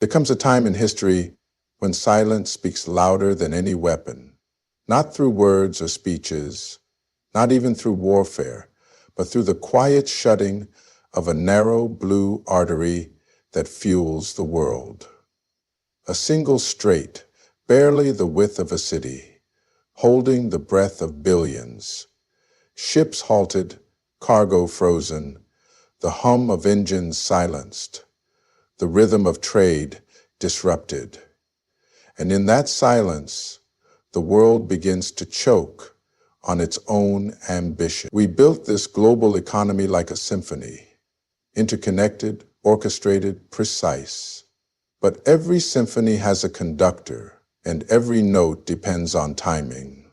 There comes a time in history when silence speaks louder than any weapon, not through words or speeches, not even through warfare, but through the quiet shutting of a narrow blue artery that fuels the world. A single strait, barely the width of a city, holding the breath of billions. Ships halted, cargo frozen, the hum of engines silenced, the rhythm of trade disrupted. And in that silence, the world begins to choke on its own ambition. We built this global economy like a symphony, interconnected, orchestrated, precise. But every symphony has a conductor, and every note depends on timing.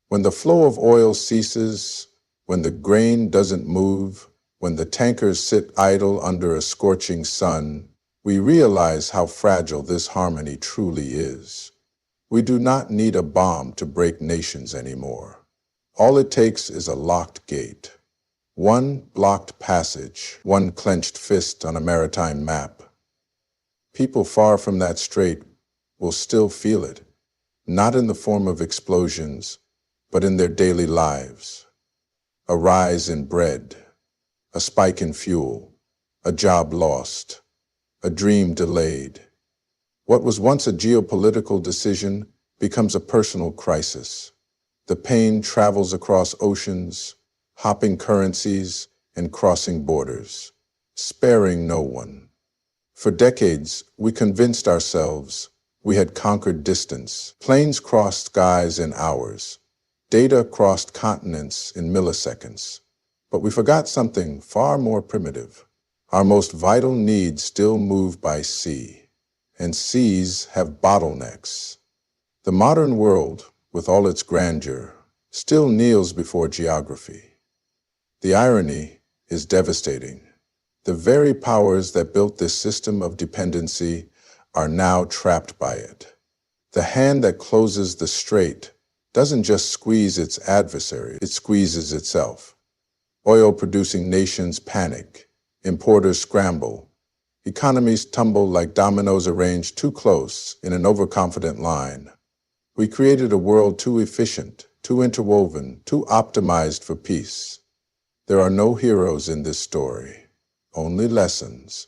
When the flow of oil ceases, when the grain doesn't move, when the tankers sit idle under a scorching sun, we realize how fragile this harmony truly is. We do not need a bomb to break nations anymore. All it takes is a locked gate, one blocked passage, one clenched fist on a maritime map. People far from that strait will still feel it, not in the form of explosions, but in their daily lives. A rise in bread, a spike in fuel, a job lost, a dream delayed. What was once a geopolitical decision becomes a personal crisis. The pain travels across oceans, hopping currencies, and crossing borders, sparing no one. For decades, we convinced ourselves we had conquered distance. Planes crossed skies in hours. Data crossed continents in milliseconds. But we forgot something far more primitive. Our most vital needs still move by sea, and seas have bottlenecks. The modern world, with all its grandeur, still kneels before geography. The irony is devastating. The very powers that built this system of dependency are now trapped by it. The hand that closes the strait doesn't just squeeze its adversary, it squeezes itself. Oil-producing nations panic, importers scramble, economies tumble like dominoes arranged too close in an overconfident line. We created a world too efficient, too interwoven, too optimized for peace. There are no heroes in this story, only lessons.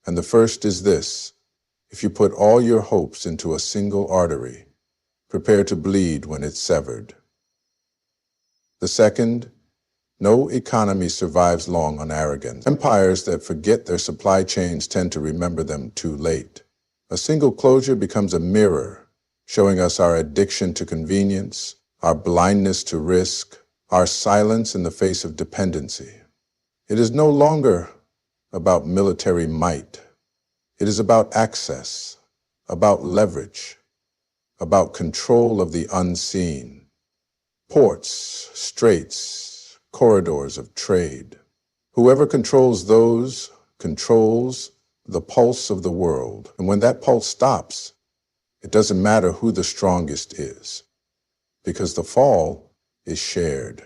And the first is this: if you put all your hopes into a single artery, prepare to bleed when it's severed. The second, no economy survives long on arrogance. Empires that forget their supply chains tend to remember them too late. A single closure becomes a mirror, showing us our addiction to convenience, our blindness to risk, our silence in the face of dependency. It is no longer about military might. It is about access, about leverage, about control of the unseen. Ports, straits, corridors of trade. Whoever controls those controls the pulse of the world. And when that pulse stops, it doesn't matter who the strongest is, because the fall is shared,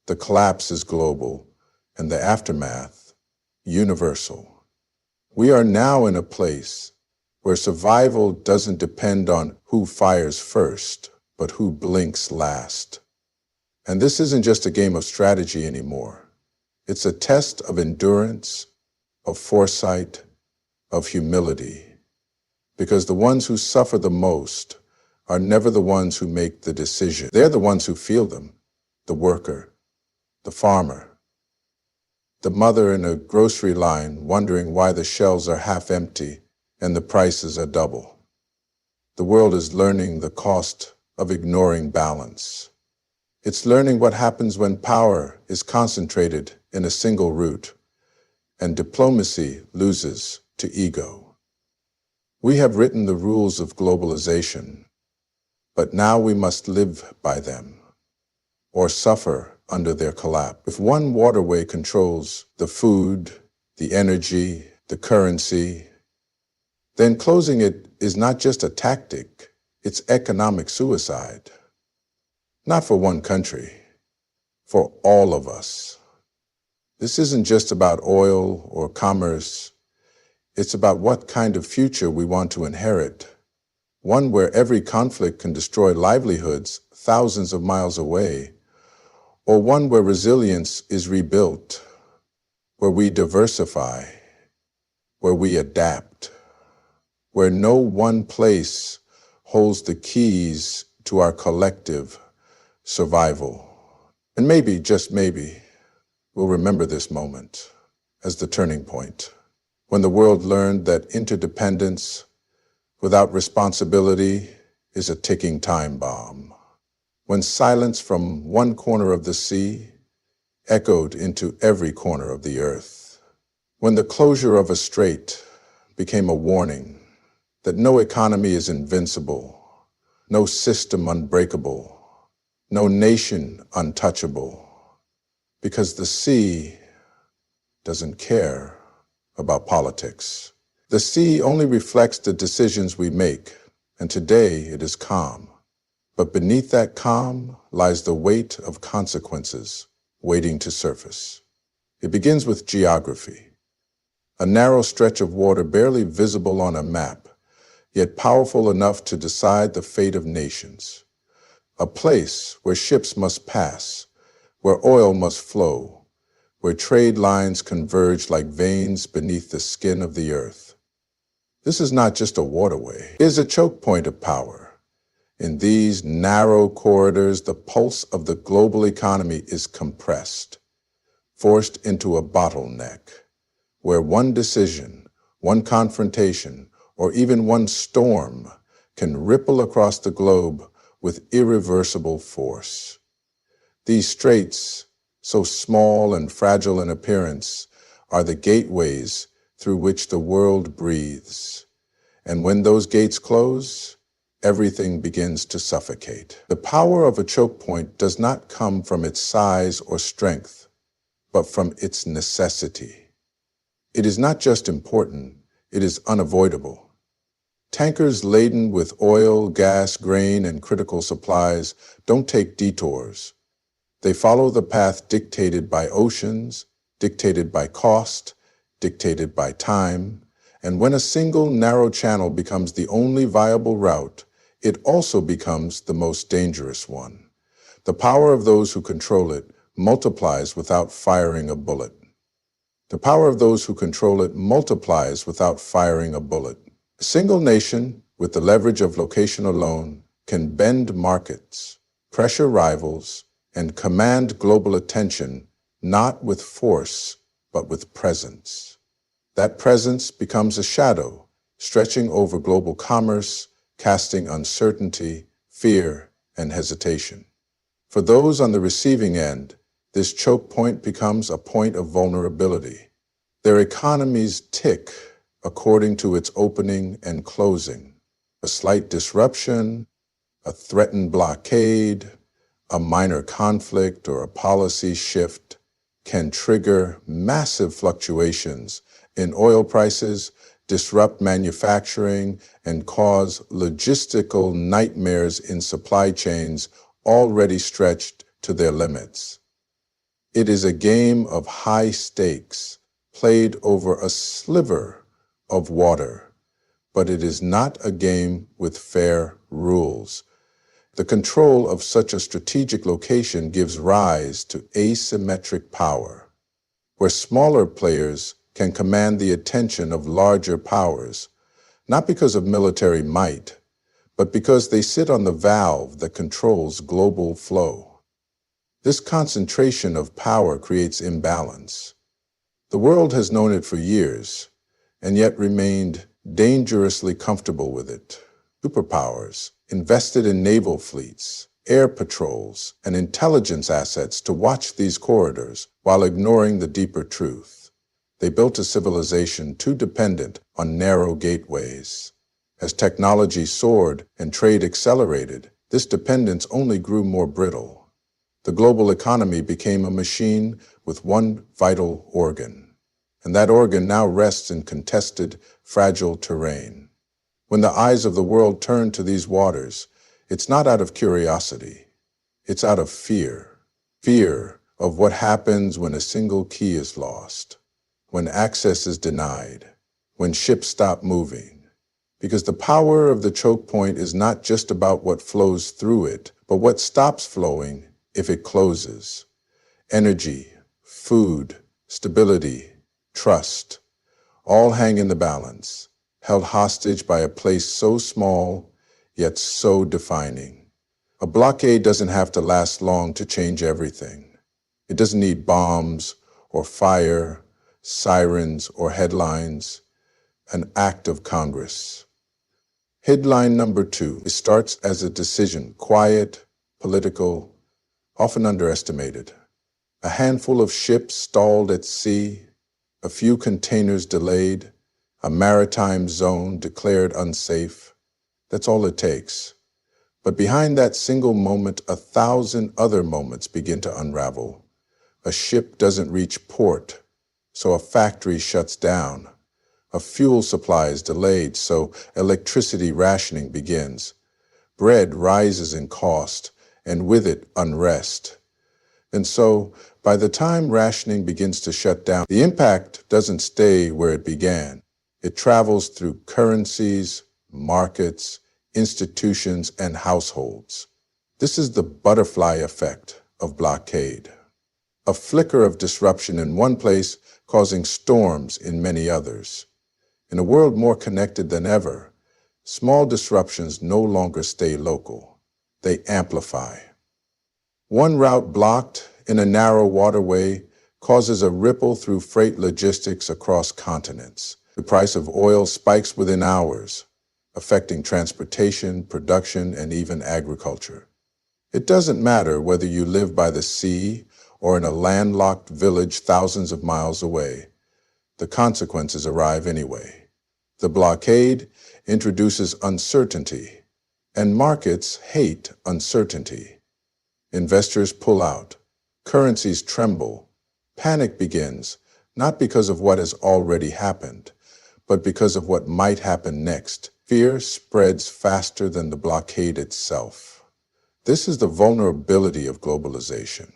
the collapse is global, and the aftermath universal. We are now in a place where survival doesn't depend on who fires first, but who blinks last. And this isn't just a game of strategy anymore. It's a test of endurance, of foresight, of humility. Because the ones who suffer the most are never the ones who make the decision. They're the ones who feel them: the worker, the farmer, the mother in a grocery line wondering why the shelves are half empty and the prices are double. The world is learning the cost of ignoring balance. It's learning what happens when power is concentrated in a single route and diplomacy loses to ego. We have written the rules of globalization, but now we must live by them or suffer under their collapse. If one waterway controls the food, the energy, the currency, then closing it is not just a tactic, it's economic suicide. Not for one country, for all of us. This isn't just about oil or commerce. It's about what kind of future we want to inherit. One where every conflict can destroy livelihoods thousands of miles away, or one where resilience is rebuilt, where we diversify, where we adapt, where no one place holds the keys to our collective survival. And maybe, just maybe, we'll remember this moment as the turning point, when the world learned that interdependence without responsibility is a ticking time bomb. When silence from one corner of the sea echoed into every corner of the earth. When the closure of a strait became a warning that no economy is invincible, no system unbreakable, no nation untouchable, because the sea doesn't care about politics. The sea only reflects the decisions we make, and today it is calm. But beneath that calm lies the weight of consequences waiting to surface. It begins with geography, a narrow stretch of water barely visible on a map, yet powerful enough to decide the fate of nations. A place where ships must pass, where oil must flow, where trade lines converge like veins beneath the skin of the earth. This is not just a waterway. It is a choke point of power. In these narrow corridors, the pulse of the global economy is compressed, forced into a bottleneck, where one decision, one confrontation, or even one storm can ripple across the globe with irreversible force. These straits, so small and fragile in appearance, are the gateways through which the world breathes. And when those gates close, everything begins to suffocate. The power of a choke point does not come from its size or strength, but from its necessity. It is not just important, it is unavoidable. Tankers laden with oil, gas, grain, and critical supplies don't take detours. They follow the path dictated by oceans, dictated by cost, dictated by time, and when a single narrow channel becomes the only viable route, it also becomes the most dangerous one. The power of those who control it multiplies without firing a bullet. The power of those who control it multiplies without firing a bullet. A single nation, with the leverage of location alone, can bend markets, pressure rivals, and command global attention, not with force, but with presence. That presence becomes a shadow, stretching over global commerce, casting uncertainty, fear, and hesitation. For those on the receiving end, this choke point becomes a point of vulnerability. Their economies tick according to its opening and closing. A slight disruption, a threatened blockade, a minor conflict, or a policy shift can trigger massive fluctuations in oil prices, disrupt manufacturing, and cause logistical nightmares in supply chains already stretched to their limits. It is a game of high stakes, played over a sliver of water, but it is not a game with fair rules. The control of such a strategic location gives rise to asymmetric power, where smaller players can command the attention of larger powers, not because of military might, but because they sit on the valve that controls global flow. This concentration of power creates imbalance. The world has known it for years, and yet remained dangerously comfortable with it. Superpowers invested in naval fleets, air patrols, and intelligence assets to watch these corridors while ignoring the deeper truth. They built a civilization too dependent on narrow gateways. As technology soared and trade accelerated, this dependence only grew more brittle. The global economy became a machine with one vital organ, and that organ now rests in contested, fragile terrain. When the eyes of the world turn to these waters, it's not out of curiosity, it's out of fear. Fear of what happens when a single key is lost, when access is denied, when ships stop moving. Because the power of the choke point is not just about what flows through it, but what stops flowing if it closes. Energy, food, stability, trust, all hang in the balance, held hostage by a place so small, yet so defining. A blockade doesn't have to last long to change everything. It doesn't need bombs or fire, sirens or headlines, an act of Congress. Headline number 2, it starts as a decision, quiet, political, often underestimated. A handful of ships stalled at sea, a few containers delayed, a maritime zone declared unsafe. That's all it takes. But behind that single moment, 1,000 other moments begin to unravel. A ship doesn't reach port, so a factory shuts down. A fuel supply is delayed, so electricity rationing begins. Bread rises in cost, and with it, unrest. And so, by the time rationing begins to shut down, the impact doesn't stay where it began. It travels through currencies, markets, institutions, and households. This is the butterfly effect of blockade. A flicker of disruption in one place causing storms in many others. In a world more connected than ever, small disruptions no longer stay local. They amplify. One route blocked in a narrow waterway causes a ripple through freight logistics across continents. The price of oil spikes within hours, affecting transportation, production, and even agriculture. It doesn't matter whether you live by the sea or in a landlocked village thousands of miles away. The consequences arrive anyway. The blockade introduces uncertainty, and markets hate uncertainty. Investors pull out, currencies tremble, panic begins, not because of what has already happened, but because of what might happen next. Fear spreads faster than the blockade itself. This is the vulnerability of globalization.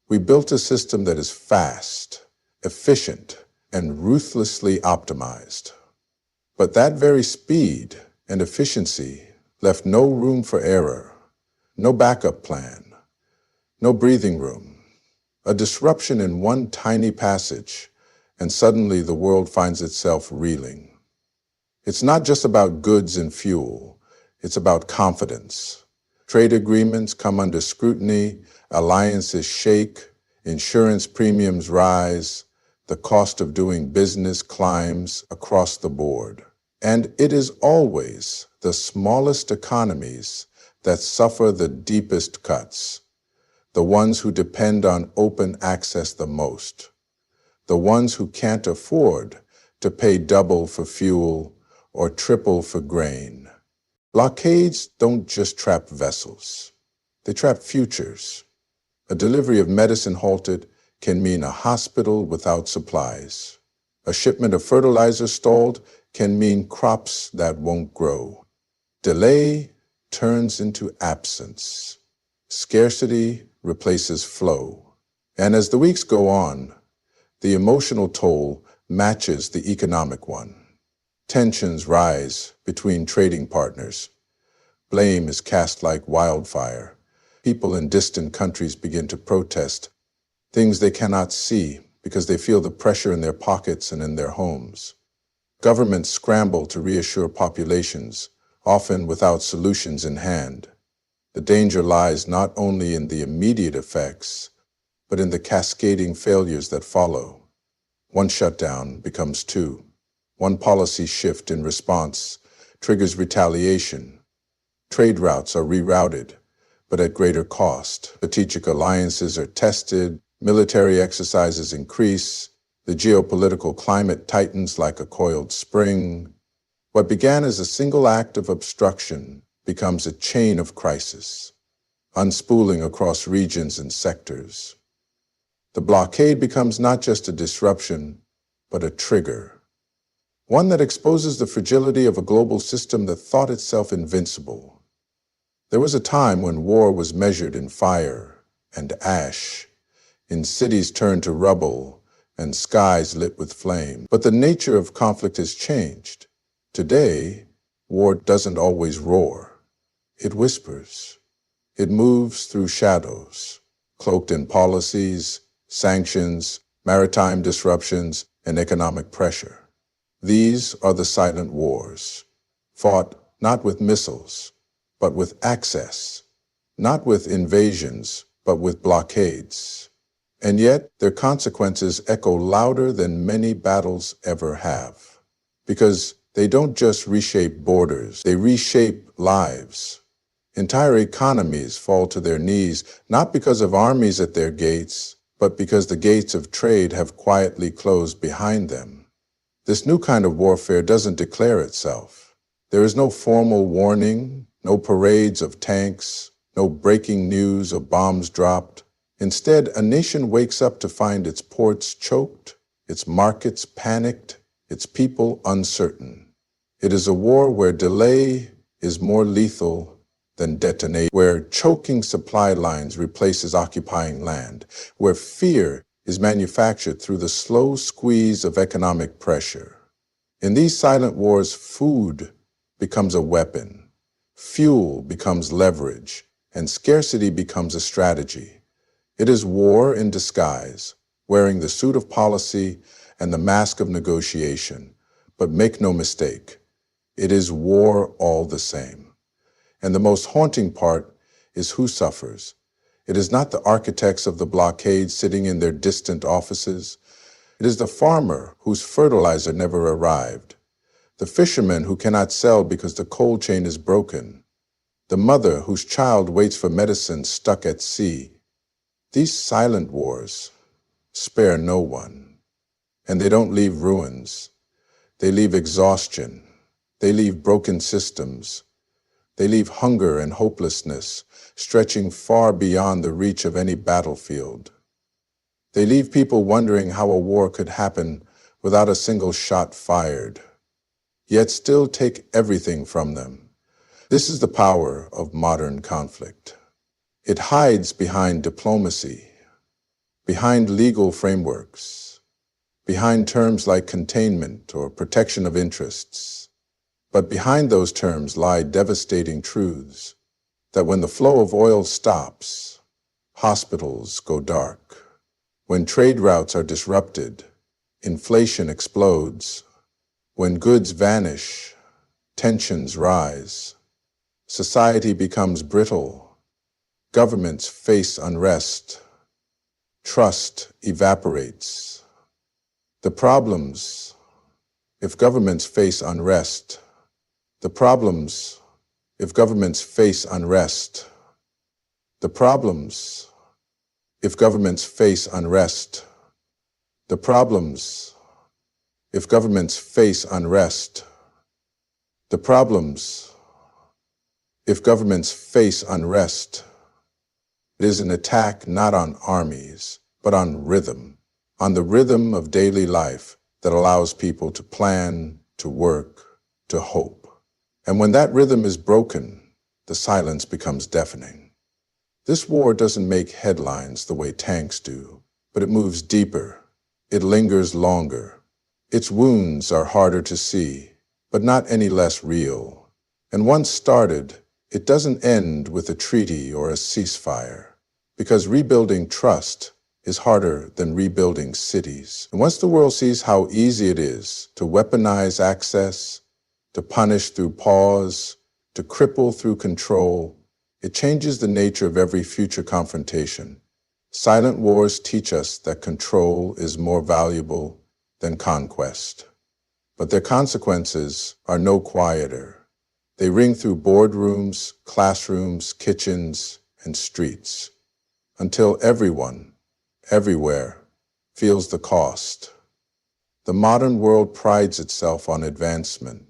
We built a system that is fast, efficient, and ruthlessly optimized. But that very speed and efficiency left no room for error, no backup plan, no breathing room. A disruption in one tiny passage, and suddenly the world finds itself reeling. It's not just about goods and fuel, it's about confidence. Trade agreements come under scrutiny, alliances shake, insurance premiums rise, the cost of doing business climbs across the board. And it is always the smallest economies that suffer the deepest cuts, the ones who depend on open access the most, the ones who can't afford to pay double for fuel or triple for grain. Blockades don't just trap vessels, they trap futures. A delivery of medicine halted can mean a hospital without supplies. A shipment of fertilizer stalled can mean crops that won't grow. Delay turns into absence. Scarcity replaces flow. And as the weeks go on, the emotional toll matches the economic one. Tensions rise between trading partners. Blame is cast like wildfire. People in distant countries begin to protest things they cannot see because they feel the pressure in their pockets and in their homes. Governments scramble to reassure populations, often without solutions in hand. The danger lies not only in the immediate effects, but in the cascading failures that follow. One shutdown becomes two. One policy shift in response triggers retaliation. Trade routes are rerouted, but at greater cost. Strategic alliances are tested, military exercises increase, the geopolitical climate tightens like a coiled spring. What began as a single act of obstruction becomes a chain of crisis, unspooling across regions and sectors. The blockade becomes not just a disruption, but a trigger, one that exposes the fragility of a global system that thought itself invincible. There was a time when war was measured in fire and ash, in cities turned to rubble, and skies lit with flame. But the nature of conflict has changed. Today, war doesn't always roar. It whispers. It moves through shadows, cloaked in policies, sanctions, maritime disruptions, and economic pressure. These are the silent wars, fought not with missiles, but with access, not with invasions, but with blockades. And yet, their consequences echo louder than many battles ever have. Because they don't just reshape borders, they reshape lives. Entire economies fall to their knees, not because of armies at their gates, but because the gates of trade have quietly closed behind them. This new kind of warfare doesn't declare itself. There is no formal warning, no parades of tanks, no breaking news of bombs dropped. Instead, a nation wakes up to find its ports choked, its markets panicked, its people uncertain. It is a war where delay is more lethal than detonate, where choking supply lines replaces occupying land, where fear is manufactured through the slow squeeze of economic pressure. In these silent wars, food becomes a weapon, fuel becomes leverage, and scarcity becomes a strategy. It is war in disguise, wearing the suit of policy and the mask of negotiation. But make no mistake, it is war all the same. And the most haunting part is who suffers. It is not the architects of the blockade sitting in their distant offices. It is the farmer whose fertilizer never arrived, the fisherman who cannot sell because the cold chain is broken, the mother whose child waits for medicine stuck at sea. These silent wars spare no one, and they don't leave ruins. They leave exhaustion. They leave broken systems. They leave hunger and hopelessness, stretching far beyond the reach of any battlefield. They leave people wondering how a war could happen without a single shot fired, yet still take everything from them. This is the power of modern conflict. It hides behind diplomacy, behind legal frameworks, behind terms like containment or protection of interests. But behind those terms lie devastating truths, that when the flow of oil stops, hospitals go dark. When trade routes are disrupted, inflation explodes. When goods vanish, tensions rise. Society becomes brittle. Governments face unrest. Trust evaporates. The problems, if governments face unrest, the problems, if governments face unrest, the problems, if governments face unrest, the problems, if governments face unrest, the problems, if governments face unrest, it is an attack not on armies, but on rhythm, on the rhythm of daily life that allows people to plan, to work, to hope. And when that rhythm is broken, the silence becomes deafening. This war doesn't make headlines the way tanks do, but it moves deeper. It lingers longer. Its wounds are harder to see, but not any less real. And once started, it doesn't end with a treaty or a ceasefire, because rebuilding trust is harder than rebuilding cities. And once the world sees how easy it is to weaponize access, to punish through pause, to cripple through control, it changes the nature of every future confrontation. Silent wars teach us that control is more valuable than conquest. But their consequences are no quieter. They ring through boardrooms, classrooms, kitchens, and streets, until everyone, everywhere, feels the cost. The modern world prides itself on advancement,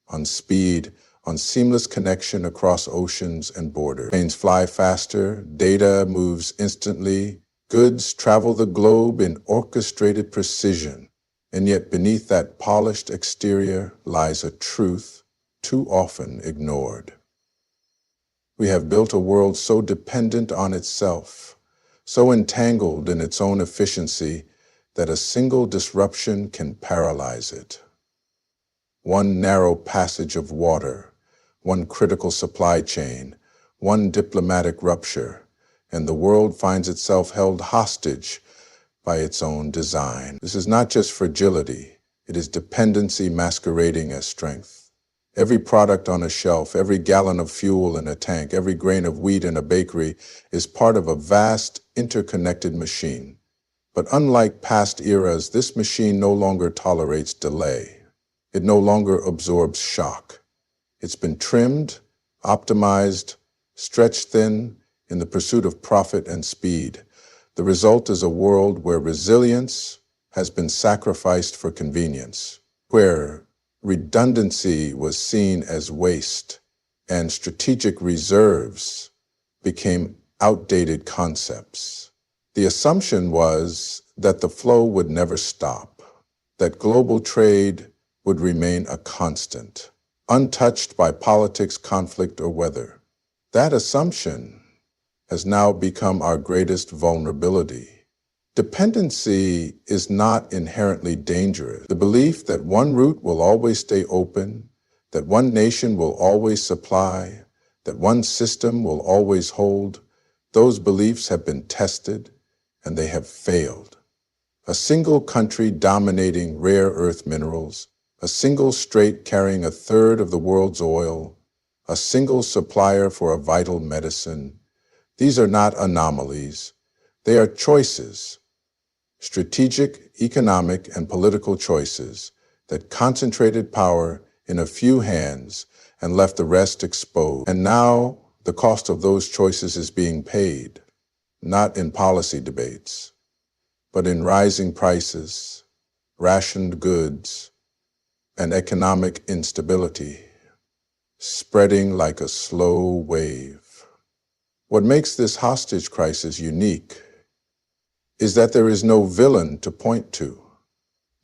on speed, on seamless connection across oceans and borders. Planes fly faster, data moves instantly, goods travel the globe in orchestrated precision. And yet beneath that polished exterior lies a truth too often ignored. We have built a world so dependent on itself, so entangled in its own efficiency, that a single disruption can paralyze it. One narrow passage of water, one critical supply chain, one diplomatic rupture, and the world finds itself held hostage by its own design. This is not just fragility, it is dependency masquerading as strength. Every product on a shelf, every gallon of fuel in a tank, every grain of wheat in a bakery is part of a vast, interconnected machine. But unlike past eras, this machine no longer tolerates delay. It no longer absorbs shock. It's been trimmed, optimized, stretched thin in the pursuit of profit and speed. The result is a world where resilience has been sacrificed for convenience, where redundancy was seen as waste, and strategic reserves became outdated concepts. The assumption was that the flow would never stop, that global trade would remain a constant, untouched by politics, conflict, or weather. That assumption has now become our greatest vulnerability. Dependency is not inherently dangerous. The belief that one route will always stay open, that one nation will always supply, that one system will always hold, those beliefs have been tested and they have failed. A single country dominating rare earth minerals, a single strait carrying a third of the world's oil, a single supplier for a vital medicine. These are not anomalies. They are choices. Strategic, economic, and political choices that concentrated power in a few hands and left the rest exposed. And now the cost of those choices is being paid, not in policy debates, but in rising prices, rationed goods, and economic instability, spreading like a slow wave. What makes this hostage crisis unique is that there is no villain to point to,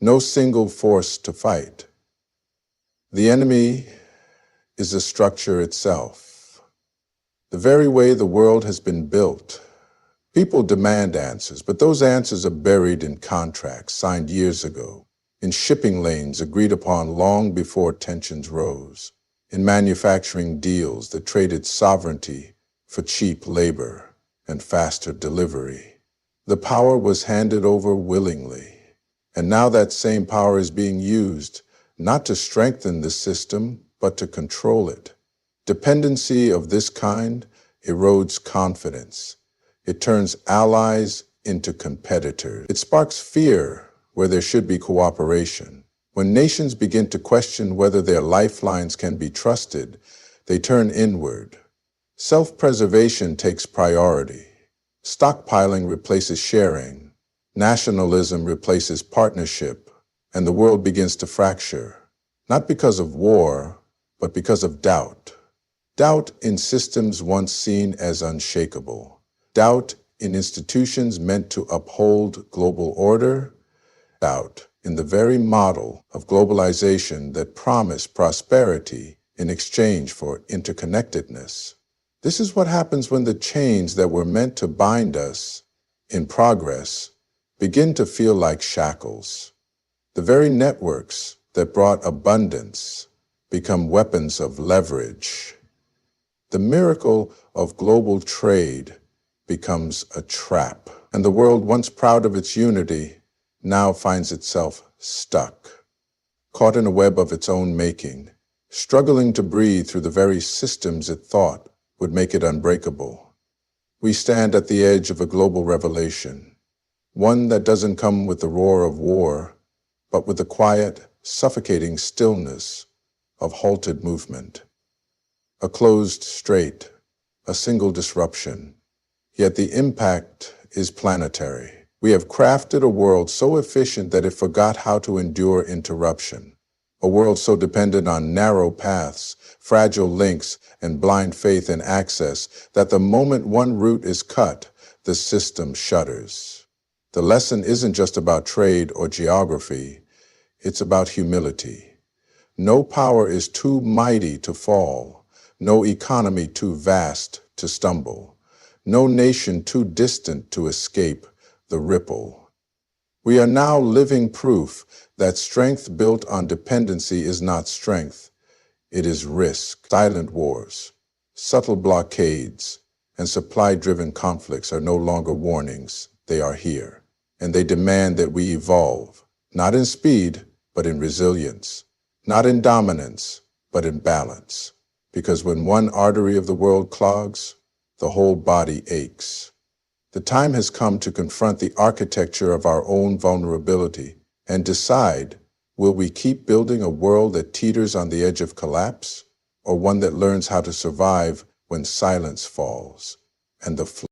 no single force to fight. The enemy is the structure itself, the very way the world has been built. People demand answers, but those answers are buried in contracts signed years ago, in shipping lanes agreed upon long before tensions rose, in manufacturing deals that traded sovereignty for cheap labor and faster delivery. The power was handed over willingly, and now that same power is being used not to strengthen the system, but to control it. Dependency of this kind erodes confidence. It turns allies into competitors. It sparks fear where there should be cooperation. When nations begin to question whether their lifelines can be trusted, they turn inward. Self-preservation takes priority. Stockpiling replaces sharing, nationalism replaces partnership, and the world begins to fracture, not because of war, but because of doubt. Doubt in systems once seen as unshakable, doubt in institutions meant to uphold global order, doubt in the very model of globalization that promised prosperity in exchange for interconnectedness. This is what happens when the chains that were meant to bind us in progress begin to feel like shackles. The very networks that brought abundance become weapons of leverage. The miracle of global trade becomes a trap, and the world, once proud of its unity, now finds itself stuck, caught in a web of its own making, struggling to breathe through the very systems it thought would make it unbreakable. We stand at the edge of a global revelation, one that doesn't come with the roar of war, but with the quiet, suffocating stillness of halted movement. A closed strait, a single disruption, yet the impact is planetary. We have crafted a world so efficient that it forgot how to endure interruption. A world so dependent on narrow paths, fragile links, and blind faith in access that the moment one route is cut, the system shudders. The lesson isn't just about trade or geography, it's about humility. No power is too mighty to fall, no economy too vast to stumble, no nation too distant to escape the ripple. We are now living proof that strength built on dependency is not strength. It is risk. Silent wars, subtle blockades, and supply-driven conflicts are no longer warnings. They are here. And they demand that we evolve, not in speed, but in resilience, not in dominance, but in balance. Because when one artery of the world clogs, the whole body aches. The time has come to confront the architecture of our own vulnerability and decide, will we keep building a world that teeters on the edge of collapse, or one that learns how to survive when silence falls and the